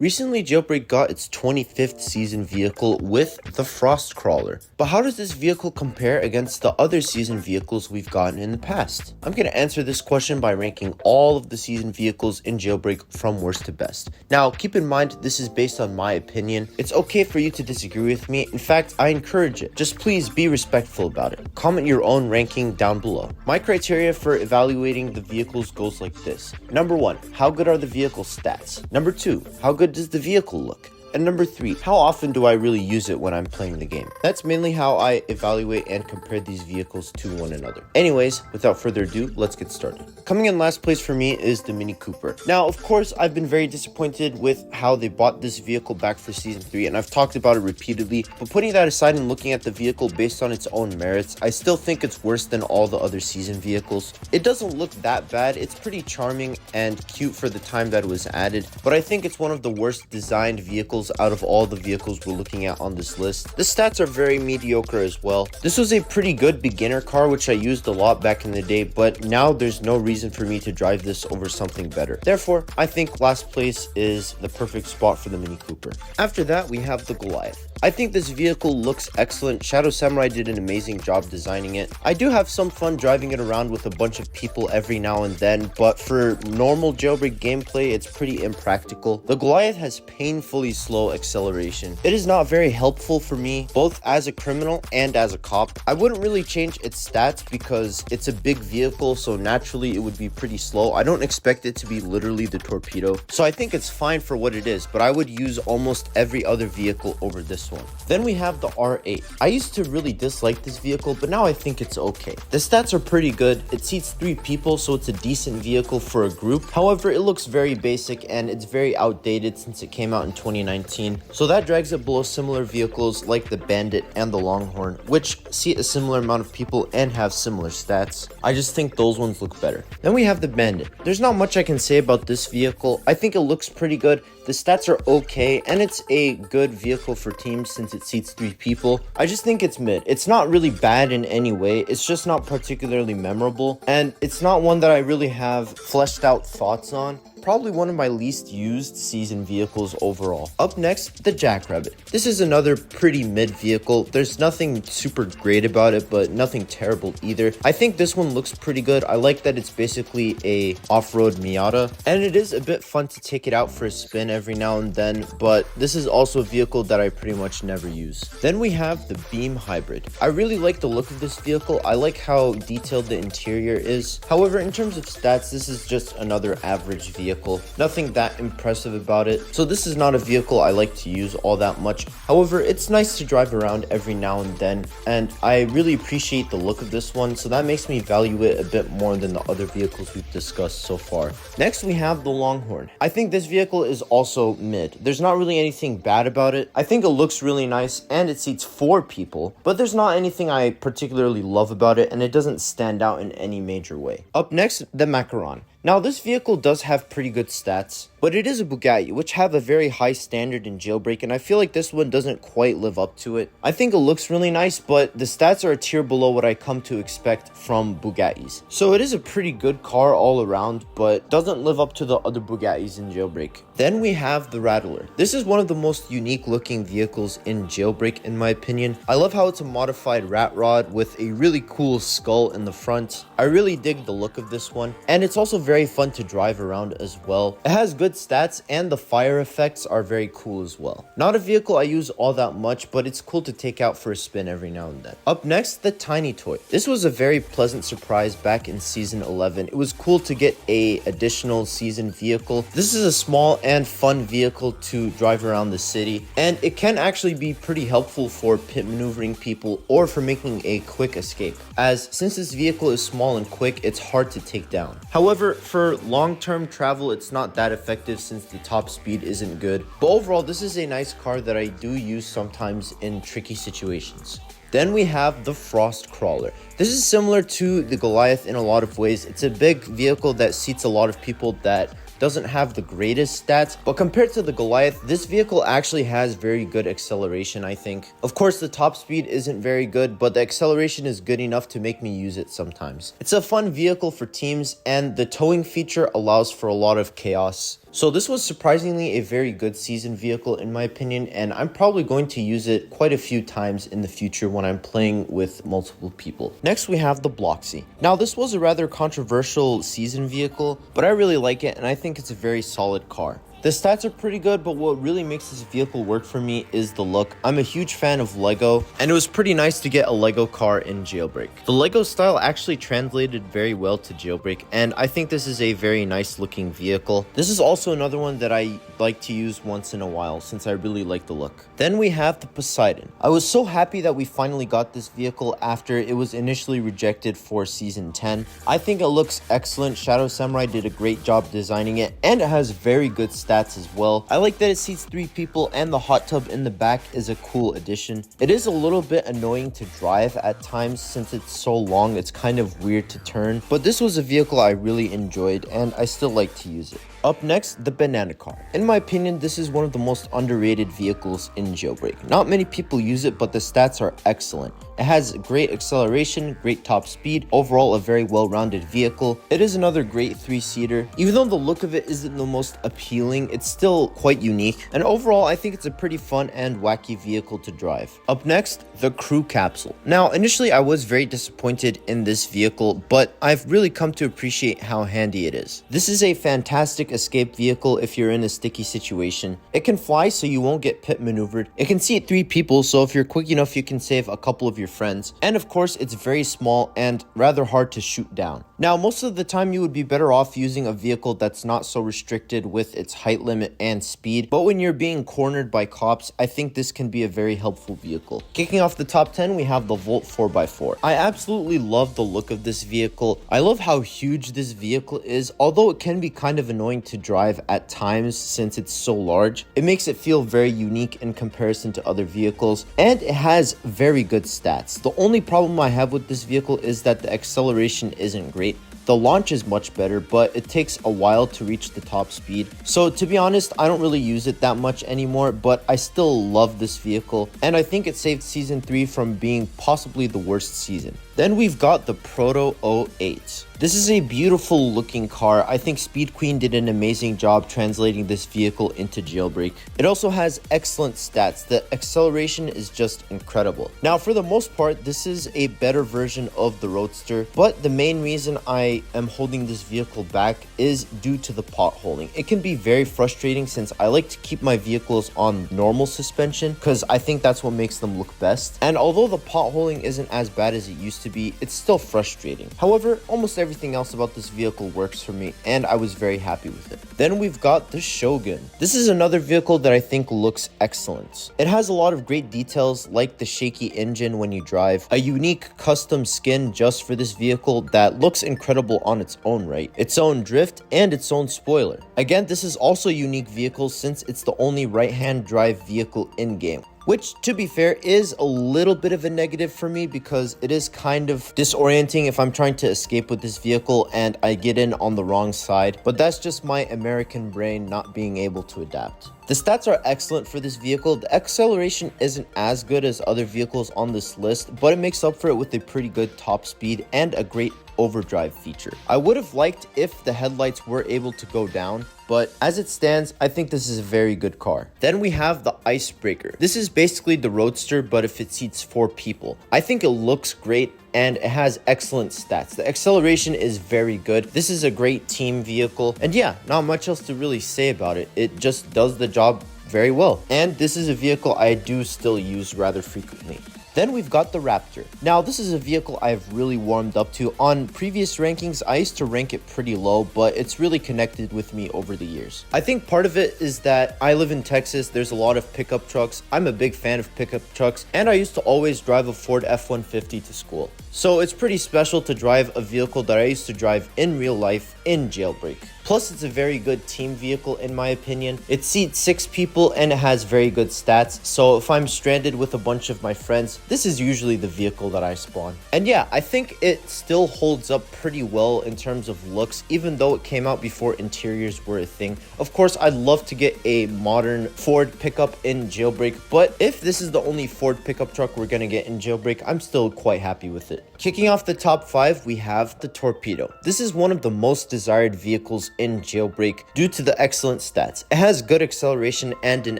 Recently, Jailbreak got its 25th season vehicle with the Frost Crawler. But how does this vehicle compare against the other season vehicles we've gotten in the past? I'm going to answer this question by ranking all of the season vehicles in Jailbreak from worst to best. Now, keep in mind, this is based on my opinion. It's okay for you to disagree with me. In fact, I encourage it. Just please be respectful about it. Comment your own ranking down below. My criteria for evaluating the vehicles goes like this. Number 1, how good are the vehicle stats? Number 2, how good does the vehicle look? And number 3, how often do I really use it when I'm playing the game? That's mainly how I evaluate and compare these vehicles to one another. Anyways, without further ado, let's get started. Coming in last place for me is the Mini Cooper. Now, of course, I've been very disappointed with how they bought this vehicle back for Season 3, and I've talked about it repeatedly, but putting that aside and looking at the vehicle based on its own merits, I still think it's worse than all the other season vehicles. It doesn't look that bad, it's pretty charming and cute for the time that it was added, but I think it's one of the worst designed vehicles out of all the vehicles we're looking at on this list. The stats are very mediocre as well. This was a pretty good beginner car which I used a lot back in the day, but now there's no reason for me to drive this over something better. Therefore, I think last place is the perfect spot for the Mini Cooper. After that, we have the Goliath. I think this vehicle looks excellent. Shadow Samurai did an amazing job designing it. I do have some fun driving it around with a bunch of people every now and then, but for normal Jailbreak gameplay, it's pretty impractical. The Goliath has painfully slow acceleration. It is not very helpful for me, both as a criminal and as a cop. I wouldn't really change its stats because it's a big vehicle, so naturally it would be pretty slow. I don't expect it to be literally the torpedo, so I think it's fine for what it is, but I would use almost every other vehicle over this one. Then we have the R8. I used to really dislike this vehicle, but now I think it's okay. The stats are pretty good. It seats 3 people, so it's a decent vehicle for a group. However, it looks very basic and it's very outdated since it came out in 2019. So that drags it below similar vehicles like the Bandit and the Longhorn, which seat a similar amount of people and have similar stats. I just think those ones look better. Then we have the Bandit. There's not much I can say about this vehicle. I think it looks pretty good. The stats are okay, and it's a good vehicle for teams since it seats 3 people. I just think it's mid. It's not really bad in any way, it's just not particularly memorable, and it's not one that I really have fleshed out thoughts on. Probably one of my least used season vehicles overall. Up next, the Jackrabbit. This is another pretty mid vehicle. There's nothing super great about it, but nothing terrible either. I think this one looks pretty good. I like that it's basically a off-road Miata, and it is a bit fun to take it out for a spin every now and then, but this is also a vehicle that I pretty much never use. Then we have the Beam Hybrid. I really like the look of this vehicle. I like how detailed the interior is. However, in terms of stats, this is just another average vehicle. Nothing that impressive about it, so this is not a vehicle I like to use all that much. However, it's nice to drive around every now and then, and I really appreciate the look of this one, so that makes me value it a bit more than the other vehicles we've discussed so far. Next, we have the Longhorn. I think this vehicle is also mid. There's not really anything bad about it. I think it looks really nice, and it seats 4 people, but there's not anything I particularly love about it, and it doesn't stand out in any major way. Up next, the Macaron. Now, this vehicle does have pretty good stats, but it is a Bugatti, which have a very high standard in Jailbreak, and I feel like this one doesn't quite live up to it. I think it looks really nice, but the stats are a tier below what I come to expect from Bugattis. So it is a pretty good car all around, but doesn't live up to the other Bugattis in Jailbreak. Then we have the Rattler. This is one of the most unique looking vehicles in Jailbreak in my opinion. I love how it's a modified rat rod with a really cool skull in the front. I really dig the look of this one, and it's also very fun to drive around as well. It has good stats and the fire effects are very cool as well. Not a vehicle I use all that much, but it's cool to take out for a spin every now and then. Up next, the Tiny Toy. This was a very pleasant surprise back in season 11. It was cool to get a additional season vehicle. This is a small and fun vehicle to drive around the city, and it can actually be pretty helpful for pit maneuvering people or for making a quick escape, as since this vehicle is small and quick, it's hard to take down. However, for long-term travel, it's not that effective since the top speed isn't good, but overall this is a nice car that I do use sometimes in tricky situations. Then we have the Frost Crawler. This is similar to the Goliath in a lot of ways. It's a big vehicle that seats a lot of people that doesn't have the greatest stats, but compared to the Goliath, this vehicle actually has very good acceleration, I think. Of course, the top speed isn't very good, but the acceleration is good enough to make me use it sometimes. It's a fun vehicle for teams, and the towing feature allows for a lot of chaos. So this was surprisingly a very good season vehicle in my opinion, and I'm probably going to use it quite a few times in the future when I'm playing with multiple people. Next we have the Bloxy. Now this was a rather controversial season vehicle, but I really like it and I think it's a very solid car. The stats are pretty good, but what really makes this vehicle work for me is the look. I'm a huge fan of Lego, and it was pretty nice to get a Lego car in Jailbreak. The Lego style actually translated very well to Jailbreak, and I think this is a very nice looking vehicle. This is also another one that I like to use once in a while since I really like the look. Then we have the Poseidon. I was so happy that we finally got this vehicle after it was initially rejected for Season 10. I think it looks excellent. Shadow Samurai did a great job designing it, and it has very good stats as well. I like that it seats 3 people and the hot tub in the back is a cool addition. It is a little bit annoying to drive at times since it's so long, it's kind of weird to turn, but this was a vehicle I really enjoyed and I still like to use it. Up next, the banana car. In my opinion, this is one of the most underrated vehicles in Jailbreak. Not many people use it, but the stats are excellent. It has great acceleration, great top speed, overall a very well-rounded vehicle. It is another great 3-seater. Even though the look of it isn't the most appealing, it's still quite unique. And overall, I think it's a pretty fun and wacky vehicle to drive. Up next, the crew capsule. Now, initially I was very disappointed in this vehicle, but I've really come to appreciate how handy it is. This is a fantastic escape vehicle if you're in a sticky situation. It can fly so you won't get pit maneuvered. It can seat 3 people, so if you're quick enough you can save a couple of your friends. And of course it's very small and rather hard to shoot down. Now most of the time you would be better off using a vehicle that's not so restricted with its height limit and speed, but when you're being cornered by cops, I think this can be a very helpful vehicle. Kicking off the top 10, we have the Volt 4x4. I absolutely love the look of this vehicle. I love how huge this vehicle is, although it can be kind of annoying to drive at times since it's so large. It makes it feel very unique in comparison to other vehicles, and it has very good stats. The only problem I have with this vehicle is that the acceleration isn't great. The launch is much better, but it takes a while to reach the top speed. So to be honest, I don't really use it that much anymore, but I still love this vehicle, and I think it saved Season 3 from being possibly the worst season. Then we've got the Proto 08. This is a beautiful looking car. I think Speed Queen did an amazing job translating this vehicle into Jailbreak. It also has excellent stats. The acceleration is just incredible. Now for the most part, this is a better version of the Roadster, but the main reason I am holding this vehicle back is due to the potholing. It can be very frustrating since I like to keep my vehicles on normal suspension because I think that's what makes them look best. And although the potholing isn't as bad as it used to be, it's still frustrating. However, almost everything else about this vehicle works for me, and I was very happy with it. Then we've got the Shogun. This is another vehicle that I think looks excellent. It has a lot of great details like the shaky engine when you drive, a unique custom skin just for this vehicle that looks incredible on its own right, its own drift, and its own spoiler. Again, this is also a unique vehicle since it's the only right-hand drive vehicle in-game, which, to be fair, is a little bit of a negative for me because it is kind of disorienting if I'm trying to escape with this vehicle and I get in on the wrong side, but that's just my American brain not being able to adapt. The stats are excellent for this vehicle. The acceleration isn't as good as other vehicles on this list, but it makes up for it with a pretty good top speed and a great overdrive feature. I would have liked if the headlights were able to go down, but as it stands, I think this is a very good car. Then we have the Icebreaker. This is basically the Roadster, but if it seats 4 people. I think it looks great and it has excellent stats. The acceleration is very good. This is a great team vehicle, and yeah, not much else to really say about it. It just does the job very well, and this is a vehicle I do still use rather frequently. Then we've got the Raptor. Now this is a vehicle I've really warmed up to. On previous rankings, I used to rank it pretty low, but it's really connected with me over the years. I think part of it is that I live in Texas. There's a lot of pickup trucks. I'm a big fan of pickup trucks, and I used to always drive a Ford F-150 to school. So it's pretty special to drive a vehicle that I used to drive in real life in Jailbreak. Plus, it's a very good team vehicle in my opinion. It seats 6 people and it has very good stats. So if I'm stranded with a bunch of my friends, this is usually the vehicle that I spawn. And yeah, I think it still holds up pretty well in terms of looks, even though it came out before interiors were a thing. Of course, I'd love to get a modern Ford pickup in Jailbreak, but if this is the only Ford pickup truck we're gonna get in Jailbreak, I'm still quite happy with it. Kicking off the top 5, we have the Torpedo. This is one of the most desired vehicles in Jailbreak due to the excellent stats. It has good acceleration and an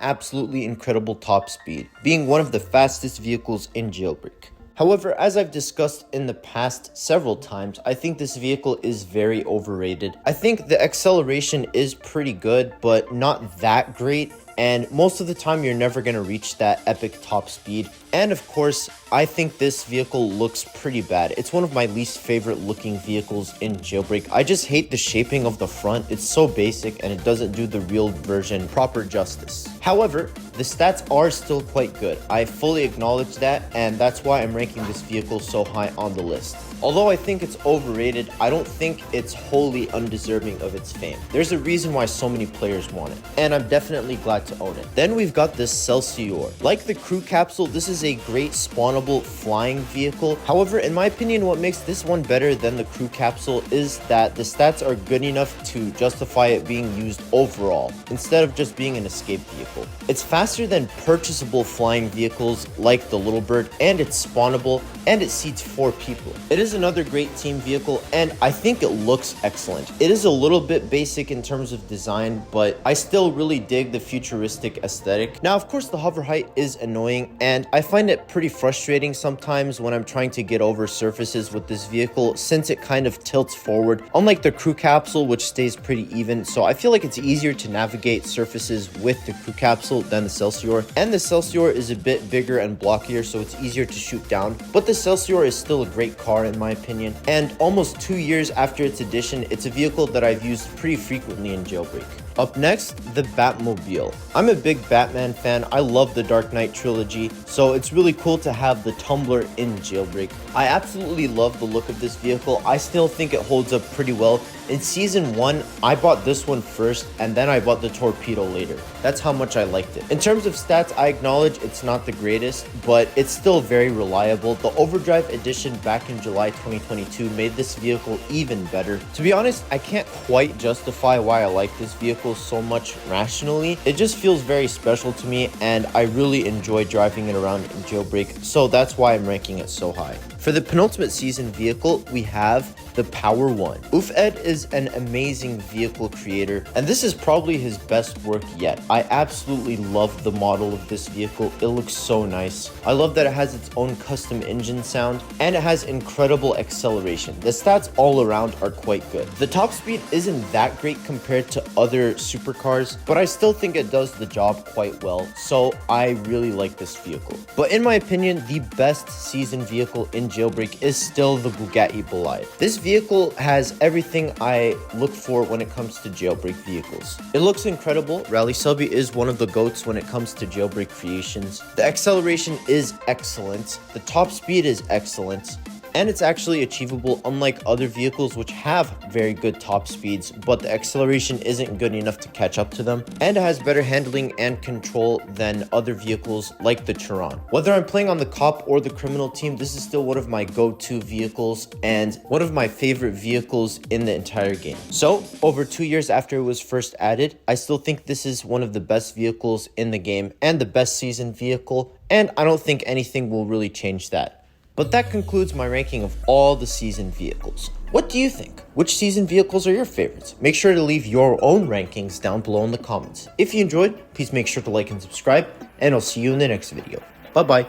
absolutely incredible top speed, being one of the fastest vehicles in Jailbreak. However, as I've discussed in the past several times, I think this vehicle is very overrated. I think the acceleration is pretty good, but not that great. And most of the time, you're never going to reach that epic top speed. And of course, I think this vehicle looks pretty bad. It's one of my least favorite looking vehicles in Jailbreak. I just hate the shaping of the front. It's so basic and it doesn't do the real version proper justice. However, the stats are still quite good. I fully acknowledge that, and that's why I'm ranking this vehicle so high on the list. Although I think it's overrated, I don't think it's wholly undeserving of its fame. There's a reason why so many players want it, and I'm definitely glad to own it. Then we've got the Celsior. Like the crew capsule, this is a great spawnable flying vehicle. However, in my opinion, what makes this one better than the crew capsule is that the stats are good enough to justify it being used overall, instead of just being an escape vehicle. It's faster than purchasable flying vehicles like the Little Bird, and it's spawnable, and it seats 4 people. It is another great team vehicle, and I think it looks excellent. It is a little bit basic in terms of design, but I still really dig the futuristic aesthetic. Now, of course, the hover height is annoying, and I find it pretty frustrating sometimes when I'm trying to get over surfaces with this vehicle, since it kind of tilts forward, unlike the crew capsule, which stays pretty even. So I feel like it's easier to navigate surfaces with the crew capsule than the Celsior, and the Celsior is a bit bigger and blockier, so it's easier to shoot down. But the Celsior is still a great car in my opinion, and almost 2 years after its addition, it's a vehicle that I've used pretty frequently in Jailbreak. Up next, the Batmobile. I'm a big Batman fan. I love the Dark Knight trilogy, so it's really cool to have the Tumbler in Jailbreak. I absolutely love the look of this vehicle. I still think it holds up pretty well. In Season 1, I bought this one first, and then I bought the Torpedo later. That's how much I liked it. In terms of stats, I acknowledge it's not the greatest, but it's still very reliable. The Overdrive edition back in July 2022 made this vehicle even better. To be honest, I can't quite justify why I like this vehicle so much rationally. It just feels very special to me, and I really enjoy driving it around in Jailbreak, so that's why I'm ranking it so high. For the penultimate season vehicle, we have the Power One. Ed is an amazing vehicle creator, and this is probably his best work yet. I absolutely love the model of this vehicle. It looks so nice. I love that it has its own custom engine sound, and it has incredible acceleration. The stats all around are quite good. The top speed isn't that great compared to other supercars, but I still think it does the job quite well, so I really like this vehicle. But in my opinion, the best season vehicle in Jailbreak is still the Bugatti Bolide. This vehicle has everything I look for when it comes to Jailbreak vehicles. It looks incredible. Rally Subby is one of the GOATs when it comes to Jailbreak creations. The acceleration is excellent. The top speed is excellent. And it's actually achievable, unlike other vehicles which have very good top speeds, but the acceleration isn't good enough to catch up to them. And it has better handling and control than other vehicles like the Chiron. Whether I'm playing on the cop or the criminal team, this is still one of my go-to vehicles and one of my favorite vehicles in the entire game. So, over 2 years after it was first added, I still think this is one of the best vehicles in the game and the best season vehicle, and I don't think anything will really change that. But that concludes my ranking of all the season vehicles. What do you think? Which season vehicles are your favorites? Make sure to leave your own rankings down below in the comments. If you enjoyed, please make sure to like and subscribe, and I'll see you in the next video. Bye bye.